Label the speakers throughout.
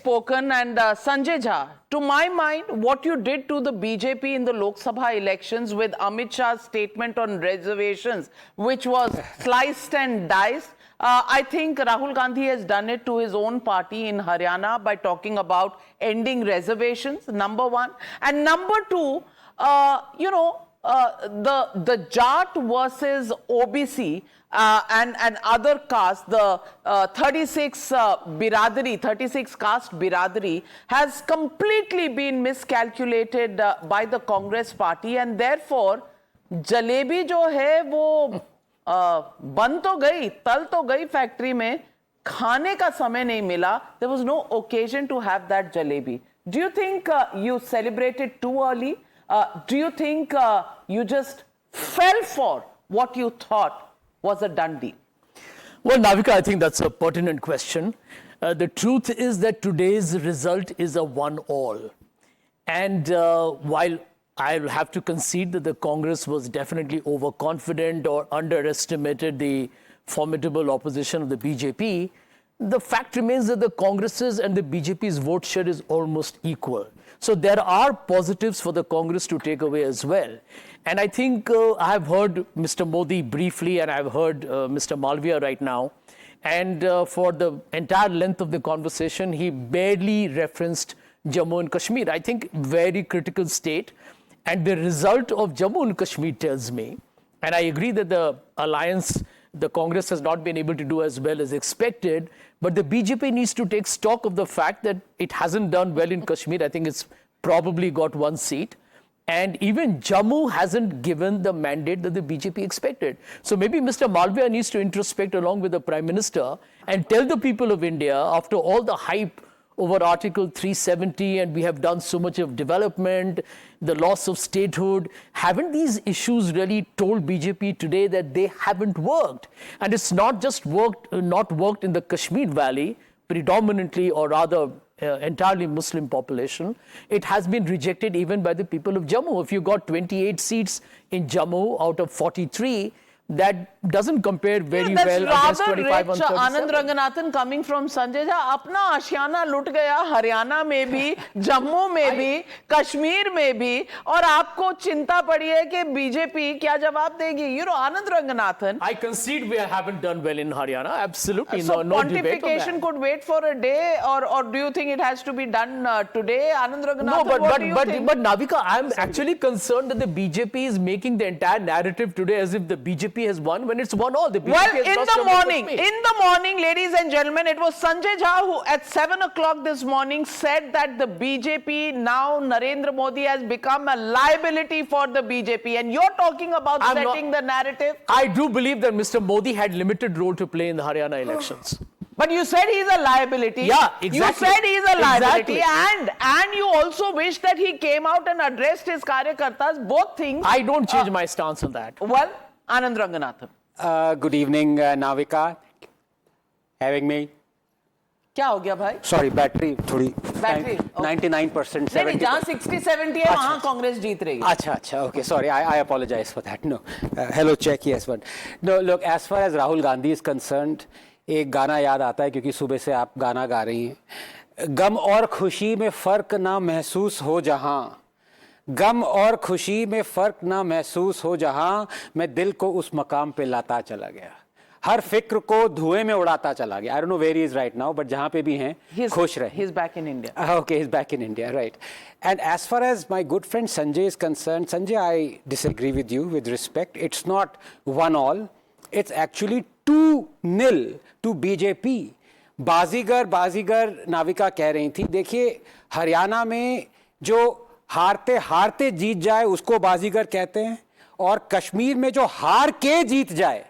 Speaker 1: spoken. And Sanjay Jha, to my mind, what you did to the BJP in the Lok Sabha elections with Amit Shah's statement on reservations, which was sliced and diced, I think Rahul Gandhi has done it to his own party in Haryana by talking about ending reservations, number one. And number two, the Jat versus OBC and other castes, the 36 caste biradari has completely been miscalculated by the Congress party, and therefore jalebi जो है वो बन तो गई, तल तो गई factory में, खाने का समय नहीं मिला. There was no occasion to have that jalebi. Do you think you celebrated too early? Do you think you just fell for what you thought was a done deal?
Speaker 2: Well, Navika, I think that's a pertinent question. The truth is that today's result is a one-all. And while I'll have to concede that the Congress was definitely overconfident or underestimated the formidable opposition of the BJP, the fact remains that the Congress's and the BJP's vote share is almost equal. So there are positives for the Congress to take away as well. And I think I have heard Mr. Modi briefly, and I've heard Mr. Malviya right now. And for the entire length of the conversation, he barely referenced Jammu and Kashmir. I think very critical state. And the result of Jammu and Kashmir tells me, and I agree that the alliance, the Congress has not been able to do as well as expected, but the BJP needs to take stock of the fact that it hasn't done well in Kashmir. I think it's probably got one seat. And even Jammu hasn't given the mandate that the BJP expected. So maybe Mr. Malviya needs to introspect along with the Prime Minister and tell the people of India, after all the hype over Article 370, and we have done so much of development, the loss of statehood, haven't these issues really told BJP today that they haven't worked? And it's not just not worked in the Kashmir Valley, predominantly or rather entirely Muslim population. It has been rejected even by the people of Jammu. If you got 28 seats in Jammu out of 43, that doesn't compare very well against 25 on 37.
Speaker 1: Anand Ranganathan coming from Sanjay Jha, अपना आशियाना लुट गया हरियाणा में भी, जम्मू में भी, कश्मीर में भी, और आपको चिंता पड़ी है कि बीजेपी क्या जवाब देगी? You know, Anand Ranganathan.
Speaker 2: I concede we haven't done well in Haryana. Absolutely,
Speaker 1: so
Speaker 2: no debate on that.
Speaker 1: pontification could wait for a day, or do you think it has to be done today? Anand Ranganathan,
Speaker 2: no,
Speaker 1: what do you think?
Speaker 2: But Navika, I'm actually concerned that the BJP is making the entire narrative today as if the BJP has won when it's won all. The BJP
Speaker 1: well,
Speaker 2: in
Speaker 1: the morning, ladies and gentlemen, it was Sanjay Jha who at 7 o'clock this morning said that the BJP, now Narendra Modi has become a liability for the BJP. And you're talking about setting the narrative?
Speaker 2: I do believe that Mr. Modi had limited role to play in the Haryana elections.
Speaker 1: But you said he's a liability.
Speaker 2: Yeah, exactly.
Speaker 1: You said he's a liability.
Speaker 2: Exactly.
Speaker 1: And you also wish that he came out and addressed his karyakartas. Both things.
Speaker 2: I don't change my stance on that.
Speaker 1: Well, Anand Ranganathan.
Speaker 3: Good evening, Navika. Having me.
Speaker 1: क्या हो गया भाई?
Speaker 3: Sorry, battery थोड़ी.
Speaker 1: Battery.
Speaker 3: 99%.
Speaker 1: नहीं, जहाँ 60-70 है वहाँ कांग्रेस जीत रही है.
Speaker 3: अच्छा. Okay, sorry. I apologize for that. No. Hello, check. Yes, but no. Look, as far as Rahul Gandhi is concerned, एक गाना याद आता है क्योंकि सुबह से आप गाना गा रही हैं. गम और खुशी में फर्क ना महसूस हो जहाँ. गम और खुशी में फर्क ना महसूस हो जहां, मैं दिल को उस मकाम पे लाता चला गया, हर फिक्र को धुएं में उड़ाता चला गया. I don't know where he is right now, but जहां पे भी हैं, खुश रहे.
Speaker 1: He's back in India.
Speaker 3: Okay, he's back in India, right. And as far as my good friend Sanjay is concerned, Sanjay, I disagree with you with respect. It's not 1-all. It's actually 2-0 to BJP. बाजीगर नाविका कह रही थी. देखिए, हरियाणा में जो हारते हारते जीत जाए उसको बाजीगर कहते हैं, और कश्मीर में जो हार के जीत जाए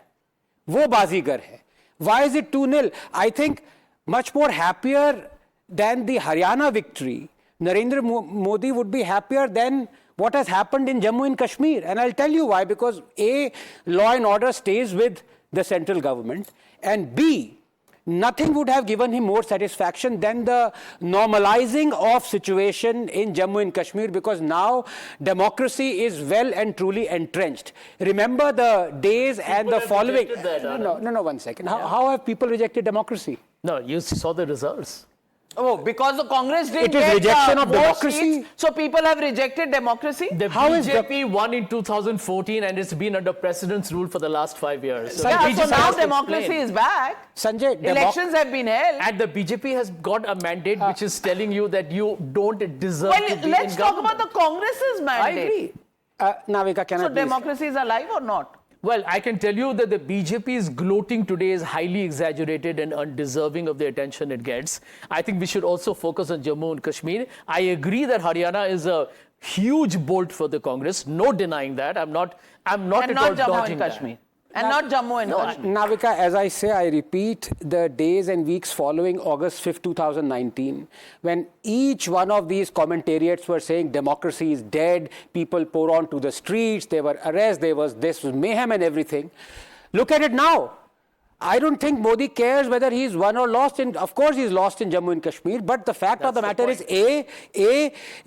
Speaker 3: वो बाजीगर है. Why is it 2-0? I think much more happier than the Haryana victory, Narendra Modi would be happier than what has happened in Jammu and Kashmir. And I'll tell you why. Because A, law and order stays with the central government, and B, nothing would have given him more satisfaction than the normalizing of situation in Jammu and Kashmir, because now democracy is well and truly entrenched. Remember the days and the following.
Speaker 2: That,
Speaker 3: no, 1 second. How have people rejected democracy?
Speaker 2: No, you saw the results.
Speaker 1: Oh, because the Congress didn't
Speaker 3: It is
Speaker 1: get
Speaker 3: rejection of
Speaker 1: more
Speaker 3: democracy.
Speaker 1: seats, so people have rejected democracy?
Speaker 2: The
Speaker 3: How is
Speaker 2: BJP won in 2014 and it's been under president's rule for the last 5 years.
Speaker 1: Yeah,
Speaker 2: BJP
Speaker 1: so now
Speaker 2: has to
Speaker 1: democracy
Speaker 2: explain.
Speaker 1: is back.
Speaker 3: Sanjay,
Speaker 1: Elections have been held.
Speaker 2: And the BJP has got a mandate which is telling you that you don't deserve
Speaker 1: Well,
Speaker 2: to be
Speaker 1: let's
Speaker 2: in
Speaker 1: talk
Speaker 2: government.
Speaker 1: about the Congress's
Speaker 2: I
Speaker 1: mandate.
Speaker 2: agree.
Speaker 3: Navika, can I
Speaker 1: So
Speaker 3: please?
Speaker 1: democracy is alive or not?
Speaker 2: Well, I can tell you that the BJP's gloating today is highly exaggerated and undeserving of the attention it gets. I think we should also focus on Jammu and Kashmir. I agree that Haryana is a huge bolt for the Congress. No denying that. I'm not
Speaker 1: And
Speaker 2: at all
Speaker 1: not Jammu
Speaker 2: dodging
Speaker 1: and
Speaker 2: that.
Speaker 1: Kashmir. And not Jammu and Kashmir.
Speaker 3: Navika, as I say, I repeat, the days and weeks following August 5th, 2019, when each one of these commentariats were saying democracy is dead, people pour onto the streets, there were arrests, this was mayhem and everything. Look at it now. I don't think Modi cares whether he's won or lost. Of course, he's lost in Jammu and Kashmir, but the fact of the matter is,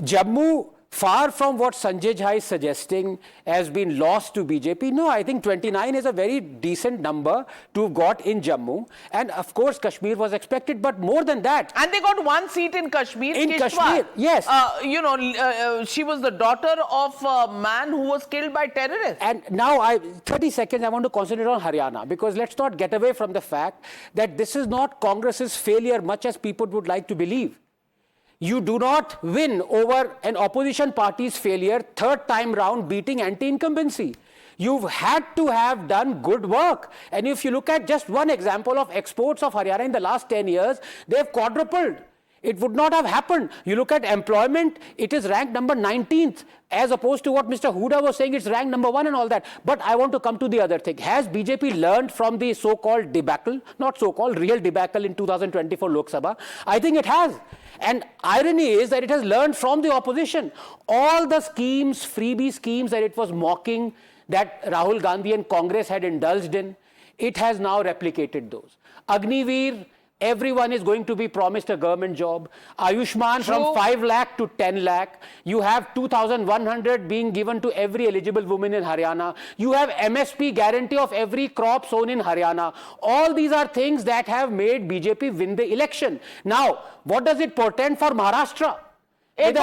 Speaker 3: Jammu, far from what Sanjay Jha is suggesting, has been lost to BJP. No, I think 29 is a very decent number to have got in Jammu. And of course, Kashmir was expected, but more than that.
Speaker 1: And they got one seat in Kashmir.
Speaker 3: In
Speaker 1: Kishwar.
Speaker 3: Kashmir, yes.
Speaker 1: She was the daughter of a man who was killed by terrorists.
Speaker 3: And now, 30 seconds, I want to concentrate on Haryana, because let's not get away from the fact that this is not Congress's failure, much as people would like to believe. You do not win over an opposition party's failure third time round beating anti-incumbency. You've had to have done good work. And if you look at just one example of exports of Haryana in the last 10 years, they've quadrupled. It would not have happened. You look at employment, it is ranked number 19th, as opposed to what Mr. Huda was saying, it's ranked number 1 and all that. But I want to come to the other thing. Has BJP learned from the so-called debacle, not so-called, real debacle in 2024 Lok Sabha? I think it has. And irony is that it has learned from the opposition. All the schemes, freebie schemes that it was mocking, that Rahul Gandhi and Congress had indulged in, it has now replicated those. Agniveer, everyone is going to be promised a government job. Ayushman from 5 lakh to 10 lakh. You have 2,100 being given to every eligible woman in Haryana. You have MSP guarantee of every crop sown in Haryana. All these are things that have made BJP win the election. Now, what does it portend for Maharashtra?
Speaker 1: In